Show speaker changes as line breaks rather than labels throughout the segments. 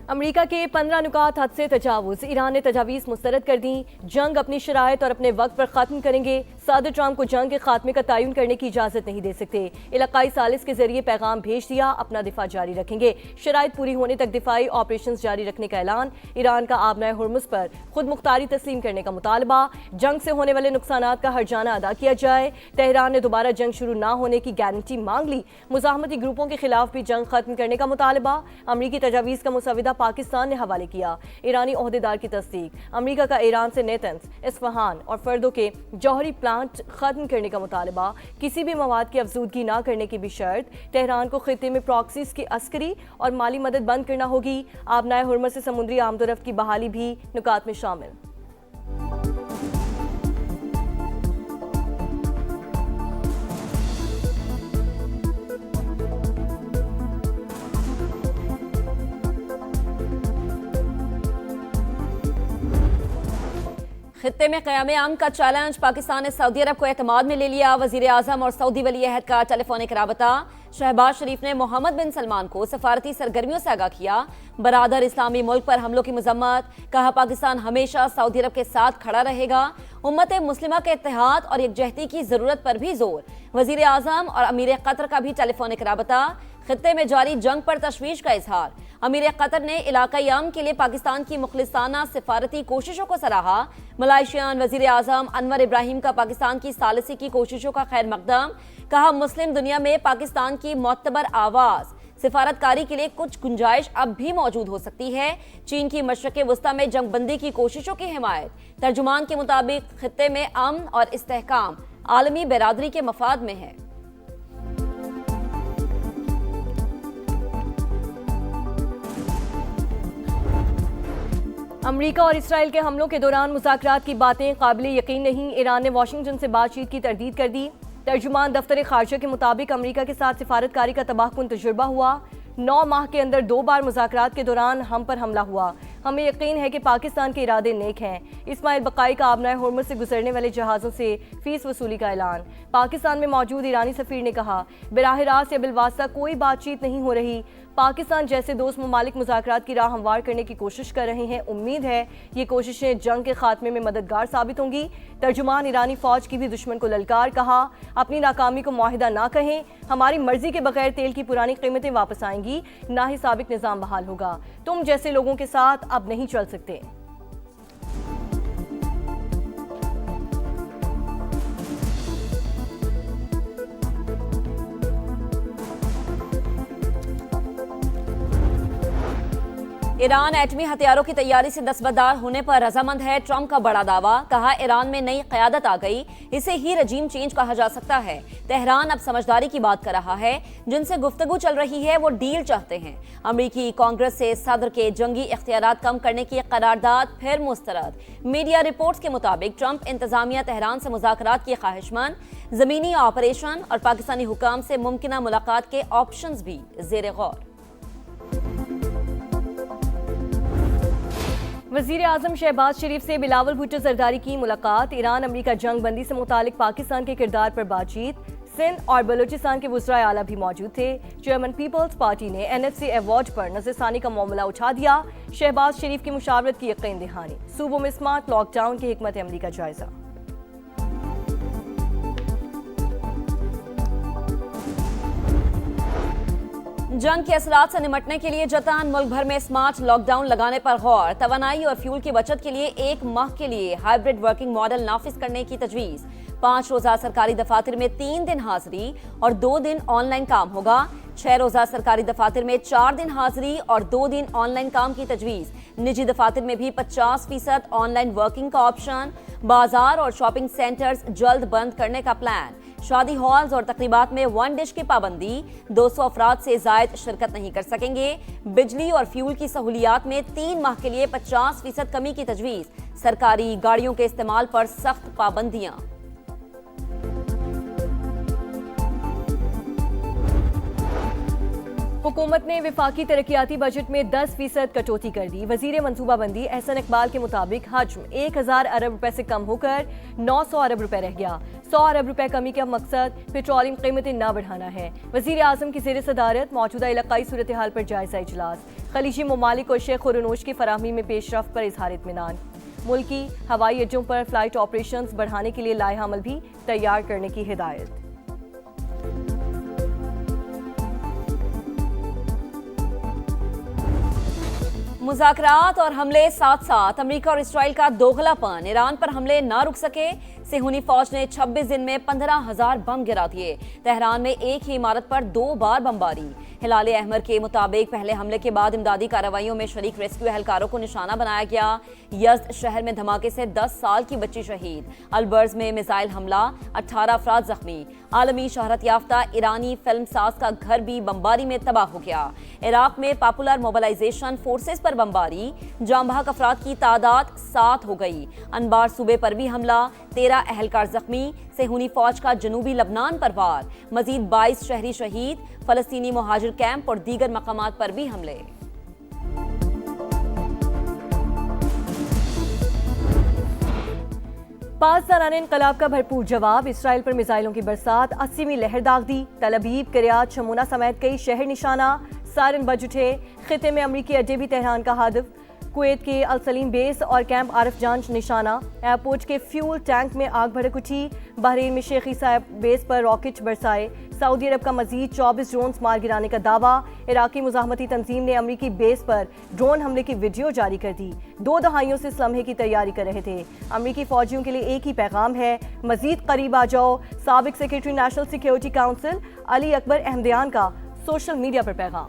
अमरीका के 15 नुकात हद से तजावुज, ईरान ने तजावीज़ मुस्तरद कर दी। जंग अपनी शराइत और अपने वक्त पर ख़त्म करेंगे। सदर ट्रंप को जंग के खात्मे का तयन करने की इजाज़त नहीं दे सकते। इलाकाई सालिस के जरिए पैगाम भेज दिया, अपना दिफा जारी रखेंगे। शराइत पूरी होने तक दिफाई ऑपरेशन जारी रखने का ऐलान। ईरान का आबनाए हुर्मुज़ पर खुद मुख्तारी तस्लीम करने का मुतालबा। जंग से होने वाले नुकसानात का हर्जाना अदा किया जाए। तेहरान ने दोबारा जंग शुरू न होने की गारंटी मांग ली। मुज़ाहमती ग्रुपों के खिलाफ भी जंग खत्म करने का मुतालबा। अमरीकी तजावीज़ का मुसविदा पाकिस्तान ने हवाले किया। ईरानी ओहदेदार की तस्दीक। अमरीका का ईरान से नेतन्स, इस्फहान और फर्दों के जौहरी प्लांट खत्म करने का मुतालबा। किसी भी मवाद की अफजूदगी न करने की भी शर्त। तेहरान को खित्ते में प्रॉक्सीज की अस्करी और माली मदद बंद करना होगी। आबनाए हुर्मुज़ से समुद्री आमदोरफ्त की बहाली भी नुकात में शामिल।
खित्ते में क़याम अमन का चैलेंज, पाकिस्तान ने सऊदी अरब को एतमाद में ले लिया। वज़ीर आज़म और सऊदी वली अहद का टेलीफोनिक राबता। शहबाज शरीफ ने मोहम्मद बिन सलमान को सफारती सरगर्मियों से आगाह किया। बरादर इस्लामी मुल्क पर हमलों की मजम्मत। कहा पाकिस्तान हमेशा सऊदी अरब के साथ खड़ा रहेगा। उम्मत मुस्लिमा के इत्तेहाद और यकजहती की जरूरत पर भी जोर। वज़ीर आज़म और अमीर कतर का भी टेलीफोनिक राबता। खित्ते में जारी जंग पर तशवीश का इजहार। अमीर कतर ने इलाकाई अमन के लिए पाकिस्तान की मुखलिसाना सिफारती कोशिशों को सराहा। मलाइशियन वज़ीर आज़म अनवर इब्राहिम का पाकिस्तान की सालिसी की कोशिशों का खैर मकदम। कहा मुस्लिम दुनिया में पाकिस्तान की मोतबर आवाज़। सिफारतकारी के लिए कुछ गुंजाइश अब भी मौजूद हो सकती है। चीन की मशरक़े वस्ता में जंगबंदी की कोशिशों की हिमायत। तर्जुमान के मुताबिक खित्ते में अमन और इस्तेहकाम आलमी बिरादरी के मफाद में है।
अमरीका और इसराइल के हमलों के दौरान मुज़ाकरात की बातें काबिल यकीन नहीं। ईरान ने वाशिंगटन से बातचीत की तरदीद कर दी। तर्जुमान दफ्तर खारजा के मुताबिक अमरीका के साथ सिफारतकारी का तबाहकुन तजुर्बा हुआ। 9 माह के अंदर 2 बार मुज़ाकरात के दौरान हम पर हमला हुआ। हमें यकीन है कि पाकिस्तान के इरादे नेक हैं। इस्माइल बकाई का आबनाए हुर्मुज़ से गुजरने वाले जहाज़ों से फीस वसूली का ऐलान। पाकिस्तान में मौजूद ईरानी सफ़ीर ने कहा बराह रास्त या बिलवास्ता कोई बातचीत नहीं हो रही। पाकिस्तान जैसे दोस्त ममालिक मुज़ाकरात की राह हमवार करने की कोशिश कर रहे हैं। उम्मीद है ये कोशिशें जंग के खात्मे में मददगार साबित होंगी। तर्जुमान ईरानी फ़ौज की भी दुश्मन को ललकार। कहा अपनी नाकामी को मुआहिदा ना कहें। हमारी मर्जी के बगैर तेल की पुरानी कीमतें वापस आएंगी, ना ही साबिक निज़ाम बहाल होगा। तुम जैसे लोगों के साथ अब नहीं चल सकते।
ईरान एटमी हथियारों की तैयारी से दस्तबरदार होने पर रजामंद है। ट्रंप का बड़ा दावा। कहा ईरान में नई क़यादत आ गई, इसे ही रजीम चेंज कहा जा सकता है। तेहरान अब समझदारी की बात कर रहा है। जिनसे गुफ्तगू चल रही है वो डील चाहते हैं। अमरीकी कांग्रेस से सदर के जंगी इख्तियारात कम करने की करारदाद फिर मुस्तरद। मीडिया रिपोर्ट्स के मुताबिक ट्रंप इंतजामिया तेहरान से मुज़ाकरात की ख्वाहिशमंद। ज़मीनी ऑपरेशन और पाकिस्तानी हुकाम से मुमकिना मुलाकात के ऑप्शंस भी ज़ेर गौर।
वज़ीर आज़म शहबाज शरीफ से बिलावल भुट्टो जरदारी की मुलाकात। ईरान अमरीका जंग बंदी से मुतालिक पाकिस्तान के किरदार पर बातचीत। सिंध और बलूचिस्तान के वज़राए आला भी मौजूद थे। चेयरमैन पीपल्स पार्टी ने NFC अवार्ड पर नज़रसानी का मामला उठा दिया। शहबाज शरीफ की मुशावरत की यकीन दहानी। सूबों में स्मार्ट लॉकडाउन की हिकमत अमली का जायजा।
जंग के असरात से निमटने के लिए जतान। मुल्क भर में स्मार्ट लॉकडाउन लगाने पर गौर। तवानाई और फ्यूल की बचत के लिए 1 माह के लिए हाइब्रिड वर्किंग मॉडल नाफिज करने की तजवीज़। 5 रोज़ा सरकारी दफातर में 3 दिन हाजिरी और 2 दिन ऑनलाइन काम होगा। 6 रोज़ा सरकारी दफातर में 4 दिन हाजिरी और 2 दिन ऑनलाइन काम की तजवीज़। निजी दफातर में भी 50% ऑनलाइन वर्किंग का ऑप्शन। बाजार और शॉपिंग सेंटर्स जल्द बंद करने का प्लान। शादी हॉल्स और तकरीबात में 1 डिश की पाबंदी। 200 अफराद से जायद शिरकत नहीं कर सकेंगे। बिजली और फ्यूल की सहूलियात में 3 माह के लिए 50% कमी की तजवीज़। सरकारी गाड़ियों के इस्तेमाल पर सख्त पाबंदियां।
हुकूमत ने विफाकी तरक्याती बजट में 10% कटौती कर दी। वजीर मनसूबाबंदी एहसन इकबाल के मुताबिक हजम 1000 अरब रुपए से कम होकर 900 अरब रुपए रह गया। 100 अरब रुपए कमी का मकसद पेट्रोलियम कीमतें न बढ़ाना है। वज़ीर आज़म की ज़ेर सदारत मौजूदा इलाकाई सूरत हाल पर जायजा इजलास। खलीजी ममालिक और शेख खुरनोश की फराहमी में पेशरफ पर इजहार इत्मीनान। मुल्की हवाई अड्डों पर फ्लाइट ऑपरेशंस बढ़ाने के लिए लाए अमल भी तैयार करने की हिदायत।
मुज़ाकरात और हमले साथ साथ अमेरिका और इसराइल का दोगलापन। ईरान पर हमले ना रुक सके, सेहूनी फौज ने 26 दिन में 15,000 बम गिरा दिए। तेहरान में एक ही इमारत पर 2 बार बमबारी। हिलाल अहमर के मुताबिक पहले हमले के बाद इमदादी कार्रवाइयों में शरीक रेस्क्यू एहलकारों को निशाना बनाया गया। यज़्द शहर में धमाके से 10 साल की बच्ची शहीद। अलबर्ज में मिसाइल हमला, 18 अफराद जख्मी। आलमी शहरत याफ्ता ईरानी फिल्म साज का घर भी बमबारी में तबाह हो गया। इराक में पॉपुलर मोबिलाइजेशन फोर्सेस पर बमबारी, जाम बहक अफराद की तादाद 7 हो गई। अनबार सूबे पर भी हमला, 13 एहलकार जख्मी। सेहूनी फौज का जनूबी लबनान पर वार, मजीद 22 शहरी शहीद। फलस्तीनी मुहाजिर कैंप और दीगर मकामात पर भी हमले।
पांच सालाना इनकलाब का भरपूर जवाब। इसराइल पर मिसाइलों की बरसात, 80वीं लहर दाग दी। तल अबीब, किरियात शमूना समेत कई शहर निशाना। सायरन बज उठे। खिते में अमरीकी अड्डे भी तेहरान का हदफ। कुवैत के अल सलीम बेस और कैंप आरिफ जान निशाना। एयरपोर्ट के फ्यूल टैंक में आग भड़क उठी। बहरीन में शेख ईसा बेस पर रॉकेट बरसाए। सऊदी अरब का मजीद 24 ड्रोन्स मार गिराने का दावा। इराकी मुजाहमती तंजीम ने अमरीकी बेस पर ड्रोन हमले की वीडियो जारी कर दी। 2 दहाइयों से इस लम्हे की तैयारी कर रहे थे। अमरीकी फौजियों के लिए एक ही पैगाम है, मजीद करीब आ जाओ। साबिक secretary national security council Ali Akbar Ahmadian का सोशल मीडिया पर पैगाम।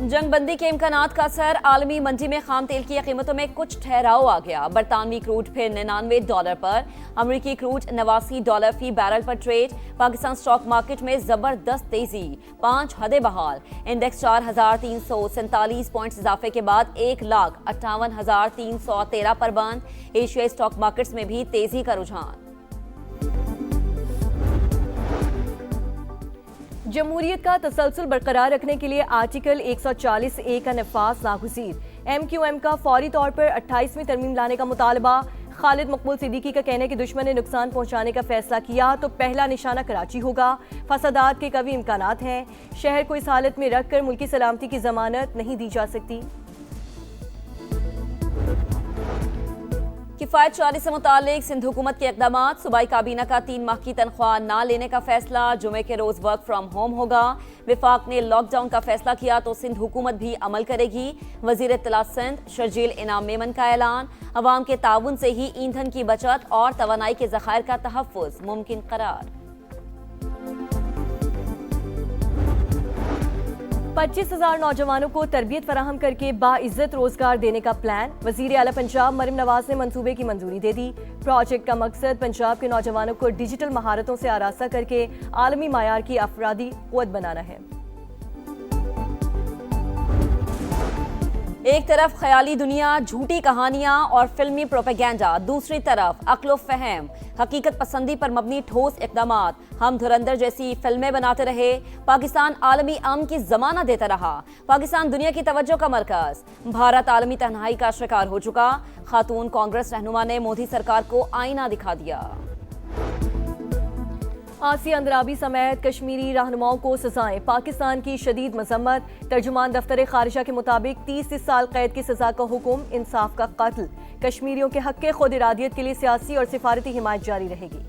जंगबंदी के इम्कानात का असर। आलमी मंडी में खाम तेल की कीमतों में कुछ ठहराव आ गया। बरतानवी क्रूड फिर $99 पर, अमरीकी क्रूड $89 फी बैरल पर ट्रेड। पाकिस्तान स्टॉक मार्केट में जबरदस्त तेजी, 5 हदें बहाल। इंडेक्स 4,347 पॉइंट्स इजाफे के बाद 1,58,313 पर बंद। एशियाई स्टॉक मार्केट्स में भी तेजी का रुझान।
जमहूरियत का तसलसल बरकरार रखने के लिए आर्टिकल 140A का नफाज नागुज़ीर। MQM का फौरी तौर पर 28वीं तरमीम लाने का मुतालबा। खालिद मकबूल सिद्दीकी का कहना है कि दुश्मन ने नुकसान पहुंचाने का फैसला किया तो पहला निशाना कराची होगा। फसादात के कभी इम्कानात हैं। शहर को इस हालत में रखकर मुल्की सलामती की जमानत नहीं दी जा सकती।
किफायत चार्ज से मुतालिक सिंध हुकूमत के इक़दामात। सूबाई काबीना का 3 माह की तनख्वाह ना लेने का फैसला। जुमे के रोज वर्क फ्राम होम होगा। विफाक ने लॉकडाउन का फैसला किया तो सिंध हुकूमत भी अमल करेगी। वजीर इत्तलात सिंध शर्जील इनाम मेमन का ऐलान। अवाम के ताउन से ही ईंधन की बचत और तवानाई के ज़खायर का तहफ़्फ़ुज़ मुमकिन करार।
25,000 नौजवानों को तरबियत फराहम करके बाइज्जत रोजगार देने का प्लान। वजीर आला पंजाब मरियम नवाज ने मंसूबे की मंजूरी दे दी। प्रोजेक्ट का मकसद पंजाब के नौजवानों को डिजिटल महारतों से आरास्ता करके आलमी मायार की अफरादी क़ुव्वत बनाना है।
एक तरफ ख्याली दुनिया, झूठी कहानियां और फिल्मी प्रोपेगेंडा, दूसरी तरफ अक्लो फहम, हकीकत पसंदी पर मबनी ठोस इक़दामात। हम धुरंधर जैसी फिल्में बनाते रहे। पाकिस्तान आलमी अमन की जमाना देता रहा। पाकिस्तान दुनिया की तवज्जो का मरकज। भारत आलमी तन्हाई का शिकार हो चुका। खातून कांग्रेस रहनुमा ने मोदी सरकार को आईना दिखा दिया।
आसिया अंद्राबी समेत कश्मीरी रहनुमाओं को सजाएं। पाकिस्तान की शदीद मजम्मत। तर्जुमान दफ्तर खारिजा के मुताबिक 30 साल कैद की सजा का हुक्म, इंसाफ का कत्ल। कश्मीरियों के हक खुद इरादियत के लिए सियासी और सिफारती हिमायत जारी रहेगी।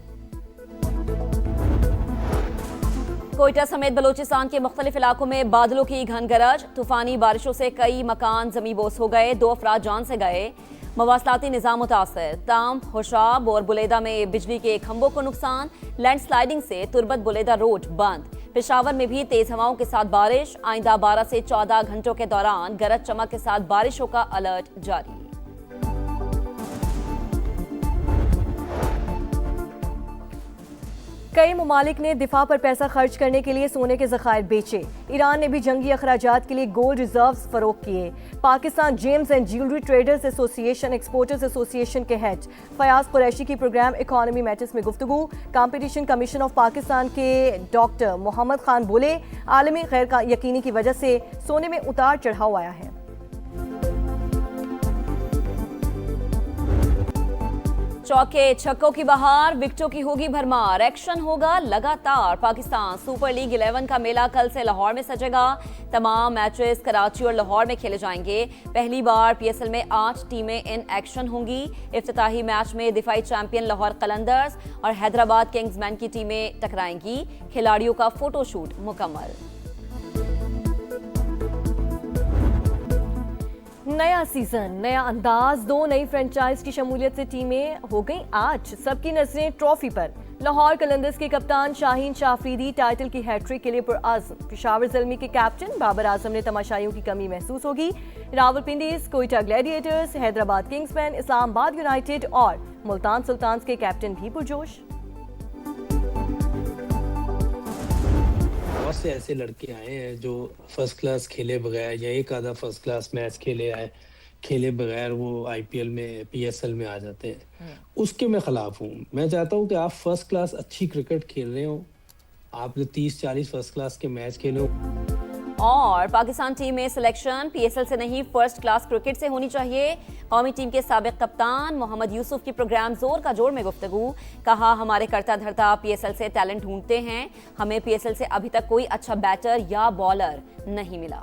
कोयटा समेत बलोचिस्तान के मुख्तलिफ इलाकों में बादलों की घन गरज। तूफानी बारिशों से कई मकान ज़मींबोस हो गए। 2 अफराद जान से गए। मवासलाती निज़ाम मुतासर। ताम, होशाब और बुलेदा में बिजली के खंभों को नुकसान। लैंडस्लाइडिंग से तुरबत बुलेदा रोड बंद। पेशावर में भी तेज हवाओं के साथ बारिश। आइंदा 12 से 14 घंटों के दौरान गरज चमक के साथ बारिशों का अलर्ट जारी।
कई ममालिक ने दिफा पर पैसा खर्च करने के लिए सोने के ज़खायर बेचे। ईरान ने भी जंगी अखराजात के लिए गोल्ड रिजर्व्स फरोख्त किए। Pakistan James and jewellery traders association exporters association के हेड फयाज कुरैशी की प्रोग्राम इकॉनमी मैटर्स में गुफ्तगू। कंपटीशन कमीशन ऑफ पाकिस्तान के डॉक्टर मोहम्मद खान बोले, आलमी गैर यकीनी की वजह से सोने में उतार चढ़ाव आया है।
चौके छक्कों की बहार, विकेटों की होगी भरमार, एक्शन होगा लगातार। पाकिस्तान सुपर लीग 11 का मेला कल से लाहौर में सजेगा। तमाम मैचेस कराची और लाहौर में खेले जाएंगे। पहली बार पीएसएल में 8 टीमें इन एक्शन होंगी। इफ्तिताही मैच में दिफाई चैंपियन लाहौर कलंदर्स और हैदराबाद किंग्समैन की टीमें टकराएंगी। खिलाड़ियों का फोटोशूट मुकम्मल।
नया सीजन, नया अंदाज, 2 नई फ्रेंचाइज की शमूलियत से टीमें हो गई आज सबकी नजरें ट्रॉफी पर। लाहौर कलंदर्स के कप्तान शाहीन शाफरीदी टाइटल की हैट्रिक के लिए पुरअज़्म। पेशावर ज़ल्मी के कैप्टन बाबर आजम ने तमाशाइयों की कमी महसूस होगी। Rawalpindi, Quetta Gladiators, Hyderabad Kingsman, Islamabad United और मुल्तान सुल्तान्स के कैप्टन भी पुरजोश।
बहुत से ऐसे लड़के आए हैं जो फर्स्ट क्लास खेले बगैर या एक आधा फर्स्ट क्लास मैच खेले बगैर वो आईपीएल में पीएसएल में आ जाते हैं। उसके मैं खिलाफ हूँ। मैं चाहता हूँ कि आप फर्स्ट क्लास अच्छी क्रिकेट खेल रहे हो, आप 30-40 फर्स्ट क्लास के मैच खेले हो।
और पाकिस्तान टीम में सिलेक्शन पीएसएल से नहीं फर्स्ट क्लास क्रिकेट से होनी चाहिए। कौमी टीम के साबिक कप्तान मोहम्मद यूसुफ की प्रोग्राम जोर का जोर में गुफ्तगू। कहा, हमारे करता धरता पीएसएल से टैलेंट ढूंढते हैं, हमें पीएसएल से अभी तक कोई अच्छा बैटर या बॉलर नहीं मिला।